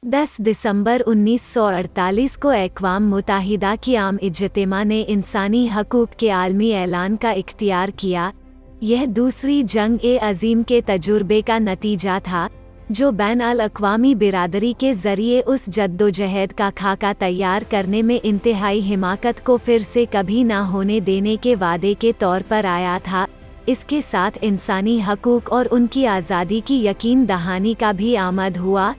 10 दिसंबर 1948 को अक़वाम मुत्तहिदा की आम इज्तिमा ने इंसानी हकूक़ के आलमी ऐलान का इख्तियार किया। यह दूसरी जंग-ए-अज़ीम के तजुर्बे का नतीजा था, जो बैन-अल-अक़वामी बिरादरी के ज़रिए उस जद्दोजहद का खाका तैयार करने में इंतहाई हिमाकत को फिर से कभी ना होने देने के वादे के तौर पर आया था। इसके साथ इंसानी हकूक़ और उनकी आज़ादी की यकीन दहानी का भी आमद हुआ।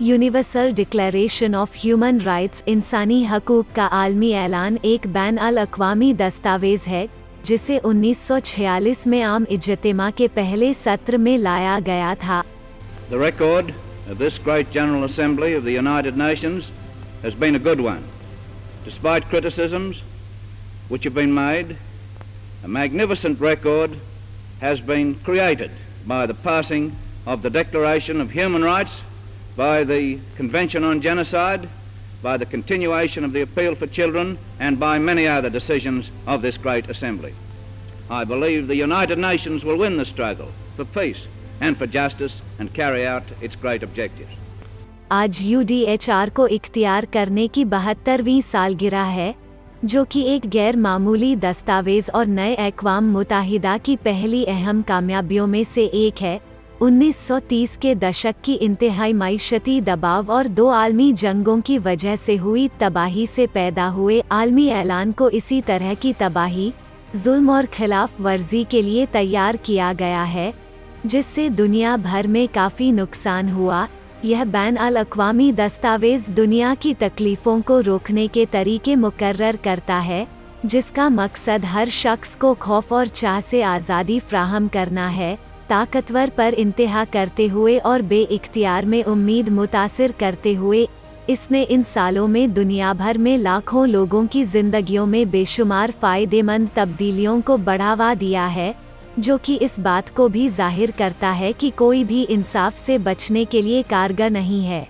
Universal declaration of human rights इंसानी हकूक़ का आलमी ऐलान एक बैन-अल-अक़वामी दस्तावेज़ है, जिसे 1946 में आम इज्तिमा के पहले सत्र में लाया गया था। The record of this great General Assembly of the United Nations has been a good one. Despite criticisms which have been made, a magnificent record has been created by the passing of the Declaration of Human Rights, by the Convention on Genocide, by the continuation of the Appeal for Children, and by many other decisions of this great Assembly. I believe the United Nations will win the struggle for peace and for justice and carry out its great objectives. आज UDHR को इख्तियार करने की 72वीं सालगिरह है, जो कि एक गैर मामूली दस्तावेज़ और नए अक़वाम मुत्तहिदा की पहली अहम कामयाबियों में से एक है। 1930 के दशक की इंतहाई मईशती दबाव और दो आलमी जंगों की वजह से हुई तबाही से पैदा हुए आलमी ऐलान को इसी तरह की तबाही, जुल्म और खिलाफ वर्जी के लिए तैयार किया गया है, जिससे दुनिया भर में काफ़ी नुकसान हुआ। यह बैन-अल-अक़वामी दस्तावेज़ दुनिया की तकलीफ़ों को रोकने के तरीके मुकर्रर करता है, जिसका मकसद हर शख्स को खौफ और चाह से आज़ादी फ़राहम करना है, ताकतवर पर इंतहा करते हुए और बे-इख्तियार में उम्मीद मुतासिर करते हुए। इसने इन सालों में दुनिया भर में लाखों लोगों की ज़िंदगियों में बेशुमार फ़ायदेमंद तब्दीलियों को बढ़ावा दिया है, जो कि इस बात को भी ज़ाहिर करता है कि कोई भी इंसाफ से बचने के लिए कारगर नहीं है।